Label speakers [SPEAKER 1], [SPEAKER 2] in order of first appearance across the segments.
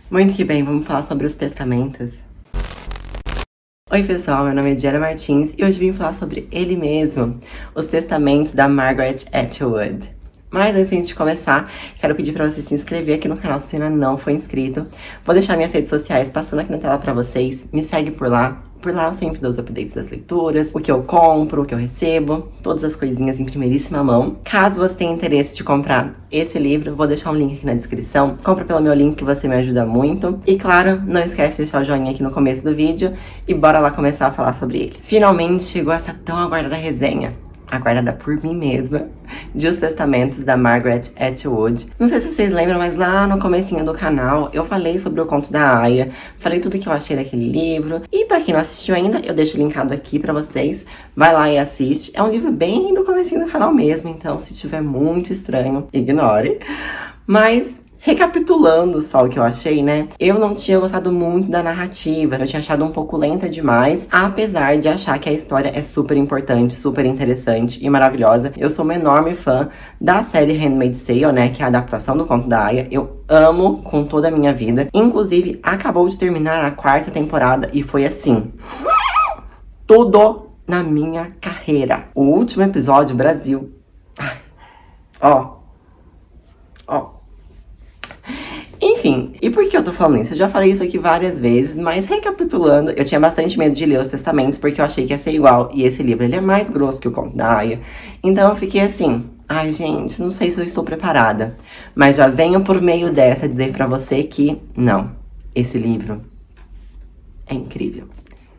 [SPEAKER 1] Muito que bem, vamos falar sobre os testamentos. Oi pessoal, meu nome é Diana Martins e hoje vim falar sobre ele mesmo, os testamentos da Margaret Atwood. Mas antes de começar, quero pedir para você se inscrever aqui no canal se você ainda não for inscrito. Vou deixar minhas redes sociais passando aqui na tela para vocês, me segue por lá. Por lá eu sempre dou os updates das leituras, o que eu compro, o que eu recebo, todas as coisinhas em primeiríssima mão. Caso você tenha interesse de comprar esse livro, vou deixar um link aqui na descrição. Compra pelo meu link que você me ajuda muito. E claro, não esquece de deixar o joinha aqui no começo do vídeo e bora lá começar a falar sobre ele. Finalmente chegou essa tão aguardada resenha, aguardada por mim mesma, de Os Testamentos da Margaret Atwood. Não sei se vocês lembram, mas lá no comecinho do canal eu falei sobre o conto da Aya, falei tudo que eu achei daquele livro. E pra quem não assistiu ainda, eu deixo linkado aqui pra vocês. Vai lá e assiste. É um livro bem do comecinho do canal mesmo, então se tiver muito estranho, ignore. Mas recapitulando só o que eu achei, né? Eu não tinha gostado muito da narrativa, eu tinha achado um pouco lenta demais, apesar de achar que a história é super importante, super interessante e maravilhosa. Eu sou uma enorme fã da série Handmaid's Tale, né? Que é a adaptação do conto da Aya. Eu amo com toda a minha vida. Inclusive, acabou de terminar a 4ª temporada e foi assim, tudo na minha carreira. O último episódio, Brasil. Ai, ó. Enfim, e por que eu tô falando isso? Eu já falei isso aqui várias vezes, mas recapitulando, eu tinha bastante medo de ler os testamentos porque eu achei que ia ser igual. E esse livro, ele é mais grosso que o conto da Aya. Então eu fiquei assim, ai gente, não sei se eu estou preparada. Mas já venho por meio dessa dizer pra você que não, esse livro é incrível.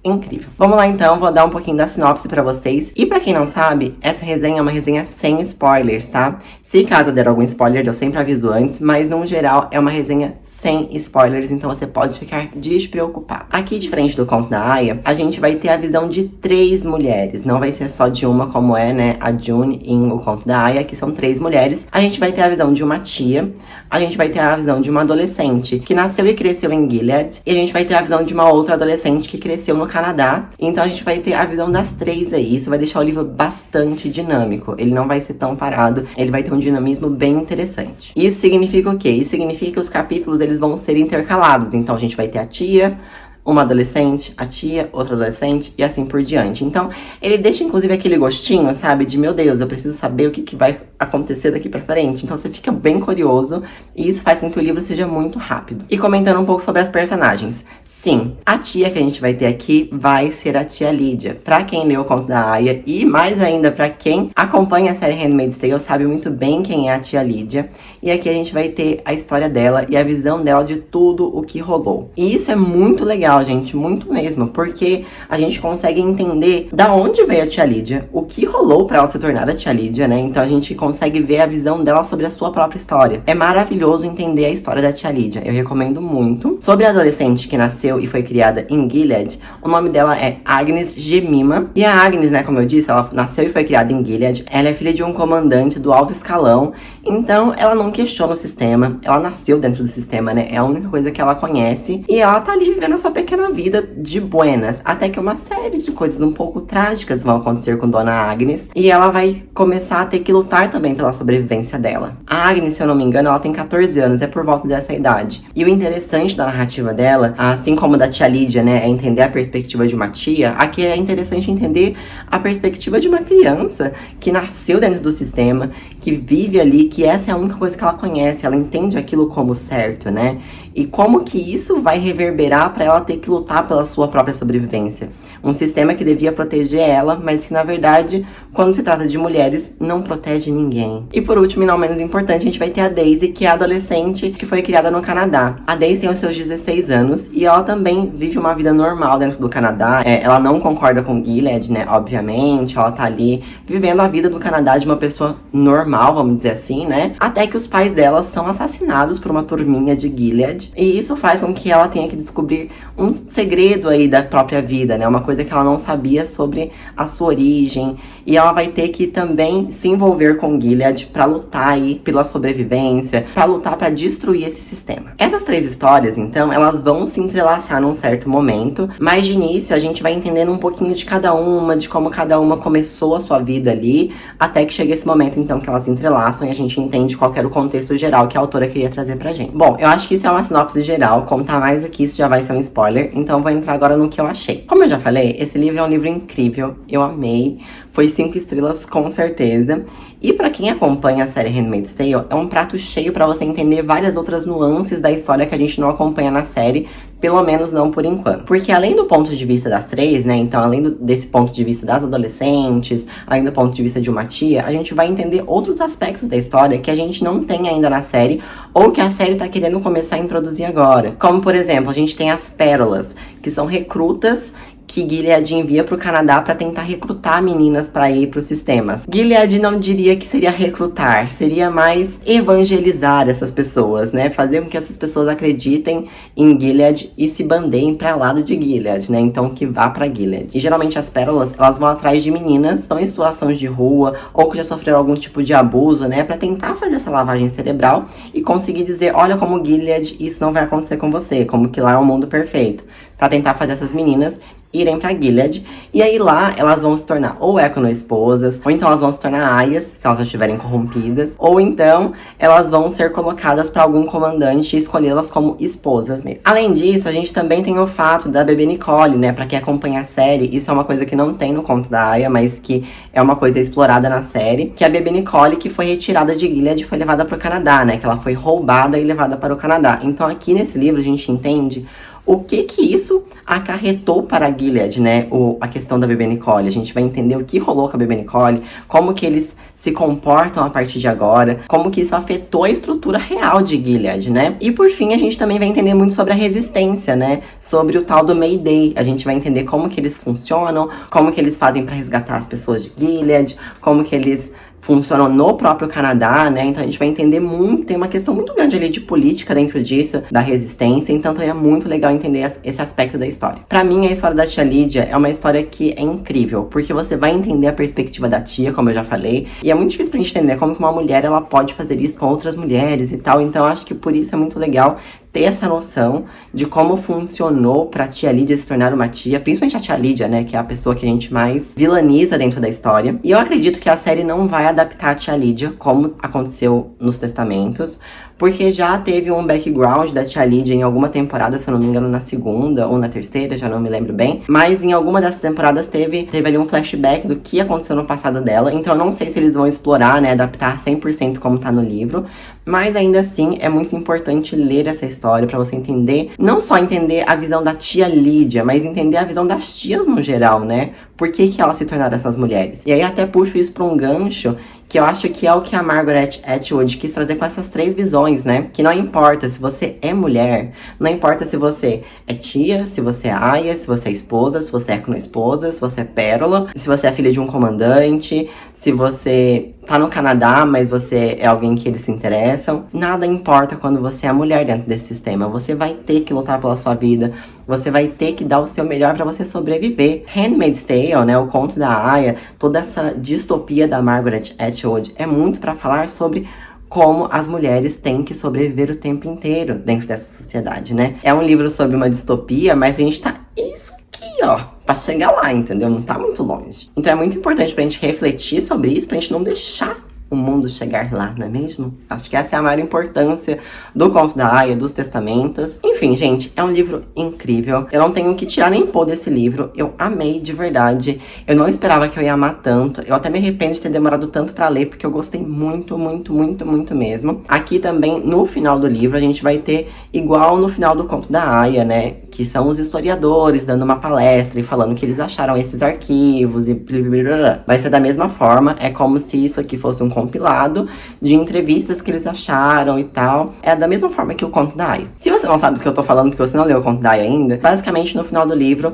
[SPEAKER 1] Incrível. Vamos lá então, vou dar um pouquinho da sinopse pra vocês. E pra quem não sabe, essa resenha é uma resenha sem spoilers, tá? Se caso eu der algum spoiler, eu sempre aviso antes, mas no geral é uma resenha sem spoilers, então você pode ficar despreocupado. Aqui, diferente do conto da Aya, a gente vai ter a visão de 3 mulheres. Não vai ser só de uma, como é, né, a June em O Conto da Aya, que são 3 mulheres. A gente vai ter a visão de uma tia, a gente vai ter a visão de uma adolescente que nasceu e cresceu em Gilead, e a gente vai ter a visão de uma outra adolescente que cresceu no Canadá. Então a gente vai ter a visão das 3 aí. Isso vai deixar o livro bastante dinâmico. Ele não vai ser tão parado, ele vai ter um dinamismo bem interessante. Isso significa o quê? Isso significa que os capítulos eles vão ser intercalados. Então a gente vai ter a tia, uma adolescente, a tia, outra adolescente e assim por diante. Então, ele deixa inclusive aquele gostinho, sabe? De, meu Deus, eu preciso saber o que vai acontecer daqui pra frente. Então, você fica bem curioso e isso faz com que o livro seja muito rápido. E comentando um pouco sobre as personagens. Sim, a tia que a gente vai ter aqui vai ser a tia Lídia. Pra quem leu o conto da Aya e mais ainda pra quem acompanha a série Handmaid's Tale, sabe muito bem quem é a tia Lídia. E aqui a gente vai ter a história dela e a visão dela de tudo o que rolou. E isso é muito legal, gente, muito mesmo, porque a gente consegue entender da onde veio a tia Lídia, o que rolou pra ela se tornar a tia Lídia, né? Então a gente consegue ver a visão dela sobre a sua própria história. É maravilhoso entender a história da tia Lídia, eu recomendo muito. Sobre a adolescente que nasceu e foi criada em Gilead, o nome dela é Agnes Jemima. E a Agnes, né, como eu disse, ela nasceu e foi criada em Gilead. Ela é filha de um comandante do alto escalão, então ela não questiona o sistema, ela nasceu dentro do sistema, né? É a única coisa que ela conhece e ela tá ali vivendo a sua pequena vida de buenas, até que uma série de coisas um pouco trágicas vão acontecer com Dona Agnes e ela vai começar a ter que lutar também pela sobrevivência dela. A Agnes, se eu não me engano, ela tem 14 anos, é por volta dessa idade. E o interessante da narrativa dela, assim como da tia Lídia, né, é entender a perspectiva de uma tia, aqui é interessante entender a perspectiva de uma criança que nasceu dentro do sistema, que vive ali, que essa é a única coisa que ela conhece, ela entende aquilo como certo, né? E como que isso vai reverberar para ela ter que lutar pela sua própria sobrevivência. Um sistema que devia proteger ela, mas que na verdade, quando se trata de mulheres, não protege ninguém. E por último, e não menos importante, a gente vai ter a Daisy, que é a adolescente que foi criada no Canadá. A Daisy tem os seus 16 anos e ela também vive uma vida normal dentro do Canadá. Ela não concorda com Gilead, né, obviamente, ela tá ali vivendo a vida do Canadá de uma pessoa normal, vamos dizer assim, né, até que os pais dela são assassinados por uma turminha de Gilead. E isso faz com que ela tenha que descobrir um segredo aí da própria vida, né? Uma coisa que ela não sabia sobre a sua origem. E ela vai ter que também se envolver com com Gilead pra lutar aí pela sobrevivência, pra lutar pra destruir esse sistema. Essas 3 histórias, então, elas vão se entrelaçar num certo momento, mas de início a gente vai entendendo um pouquinho de cada uma, de como cada uma começou a sua vida ali, até que chega esse momento, então, que elas se entrelaçam e a gente entende qual era o contexto geral que a autora queria trazer pra gente. Bom, eu acho que isso é uma sinopse geral, contar mais do que isso já vai ser um spoiler, então eu vou entrar agora no que eu achei. Como eu já falei, esse livro é um livro incrível, eu amei, foi 5 estrelas com certeza. E pra quem acompanha a série Handmaid's Tale, é um prato cheio pra você entender várias outras nuances da história que a gente não acompanha na série, pelo menos não por enquanto. Porque além do ponto de vista das 3, né, então além desse ponto de vista das adolescentes, além do ponto de vista de uma tia, a gente vai entender outros aspectos da história que a gente não tem ainda na série, ou que a série tá querendo começar a introduzir agora. Como, por exemplo, a gente tem as pérolas, que são recrutas que Gilead envia pro Canadá para tentar recrutar meninas para ir pros sistemas. Gilead não diria que seria recrutar, seria mais evangelizar essas pessoas, né? Fazer com que essas pessoas acreditem em Gilead e se bandeiem para lado de Gilead, né? Então que vá para Gilead. E geralmente as pérolas, elas vão atrás de meninas que estão em situações de rua ou que já sofreram algum tipo de abuso, né? Para tentar fazer essa lavagem cerebral e conseguir dizer, olha como Gilead, isso não vai acontecer com você, como que lá é o mundo perfeito. Para tentar fazer essas meninas irem pra Gilead, e aí lá elas vão se tornar ou econo-esposas, ou então elas vão se tornar aias, se elas já estiverem corrompidas, ou então elas vão ser colocadas pra algum comandante e escolhê-las como esposas mesmo. Além disso, a gente também tem o fato da bebê Nicole, né, pra quem acompanha a série, isso é uma coisa que não tem no conto da Aya, mas que é uma coisa explorada na série, que é a bebê Nicole que foi retirada de Gilead e foi levada pro Canadá, né, que ela foi roubada e levada para o Canadá. Então aqui nesse livro a gente entende o que isso acarretou para a Gilead, né? A questão da bebê Nicole. A gente vai entender o que rolou com a bebê Nicole, como que eles se comportam a partir de agora, como que isso afetou a estrutura real de Gilead, né? E por fim, a gente também vai entender muito sobre a resistência, né? Sobre o tal do Mayday. A gente vai entender como que eles funcionam, como que eles fazem para resgatar as pessoas de Gilead, como que eles funcionam no próprio Canadá, né? Então a gente vai entender muito, tem uma questão muito grande ali de política dentro disso, da resistência, então é muito legal entender esse aspecto da história. Pra mim, a história da tia Lídia é uma história que é incrível, porque você vai entender a perspectiva da tia, como eu já falei, e é muito difícil pra gente entender como que uma mulher, ela pode fazer isso com outras mulheres e tal, então acho que por isso é muito legal ter essa noção de como funcionou pra tia Lídia se tornar uma tia, principalmente a tia Lídia, né, que é a pessoa que a gente mais vilaniza dentro da história. E eu acredito que a série não vai adaptar a tia Lídia como aconteceu nos Testamentos, porque já teve um background da tia Lídia em alguma temporada, se eu não me engano, na segunda ou na terceira, já não me lembro bem. Mas em alguma dessas temporadas teve ali um flashback do que aconteceu no passado dela. Então eu não sei se eles vão explorar, né, adaptar 100% como tá no livro. Mas ainda assim, é muito importante ler essa história pra você entender, não só entender a visão da tia Lídia, mas entender a visão das tias no geral, né? Por que elas se tornaram essas mulheres? E aí até puxo isso pra um gancho, que eu acho que é o que a Margaret Atwood quis trazer com essas 3 visões, né? Que não importa se você é mulher, não importa se você é tia, se você é aia, se você é esposa, se você é econo-esposa, se você é pérola, se você é filha de um comandante, se você tá no Canadá, mas você é alguém que eles se interessam. Nada importa quando você é mulher dentro desse sistema. Você vai ter que lutar pela sua vida. Você vai ter que dar o seu melhor pra você sobreviver. Handmaid's Tale, né, o conto da Aya, toda essa distopia da Margaret Atwood é muito pra falar sobre como as mulheres têm que sobreviver o tempo inteiro dentro dessa sociedade, né? É um livro sobre uma distopia, mas a gente tá isso aqui, ó, pra chegar lá, entendeu? Não tá muito longe. Então é muito importante pra gente refletir sobre isso, pra gente não deixar o mundo chegar lá, não é mesmo? Acho que essa é a maior importância do conto da Aya, dos testamentos. Enfim, gente, é um livro incrível. Eu não tenho o que tirar nem pôr desse livro. Eu amei de verdade. Eu não esperava que eu ia amar tanto. Eu até me arrependo de ter demorado tanto pra ler, porque eu gostei muito, muito, muito, muito mesmo. Aqui também, no final do livro, a gente vai ter, igual no final do conto da Aya, né? Que são os historiadores dando uma palestra e falando que eles acharam esses arquivos e blá. Vai ser da mesma forma. É como se isso aqui fosse um compilado de entrevistas que eles acharam e tal. É da mesma forma que o conto da Aya. Se você não sabe do que eu tô falando, porque você não leu o conto da Aya ainda, basicamente no final do livro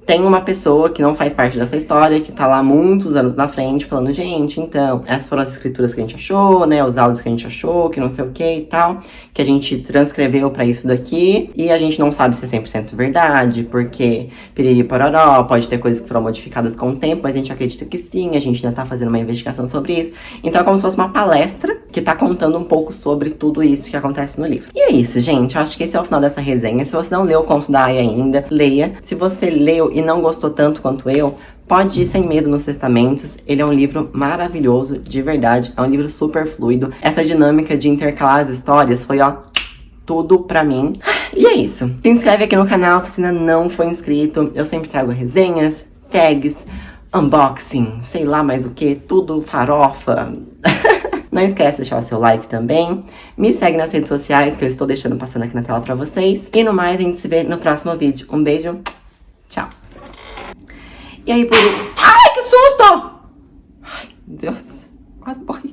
[SPEAKER 1] tem uma pessoa que não faz parte dessa história, que tá lá muitos anos na frente, falando, gente, então, essas foram as escrituras que a gente achou, né, os áudios que a gente achou, que não sei o que e tal, que a gente transcreveu pra isso daqui, e a gente não sabe se é 100% verdade, porque piriri pororó, pode ter coisas que foram modificadas com o tempo, mas a gente acredita que sim, a gente ainda tá fazendo uma investigação sobre isso. Então é como se fosse uma palestra que tá contando um pouco sobre tudo isso que acontece no livro. E é isso, gente, eu acho que esse é o final dessa resenha. Se você não leu o conto da Aya ainda, leia. Se você leu e não gostou tanto quanto eu, pode ir sem medo nos testamentos. Ele é um livro maravilhoso, de verdade. É um livro super fluido. Essa dinâmica de intercalar as histórias foi, ó, tudo pra mim. E é isso. Se inscreve aqui no canal se você ainda não for inscrito. Eu sempre trago resenhas, tags, unboxing, sei lá mais o que, tudo farofa. Não esquece de deixar o seu like também. Me segue nas redes sociais que eu estou deixando passando aqui na tela pra vocês. E no mais, a gente se vê no próximo vídeo. Um beijo. Tchau. E aí, por... Ai, que susto! Ai, meu Deus. Quase morri.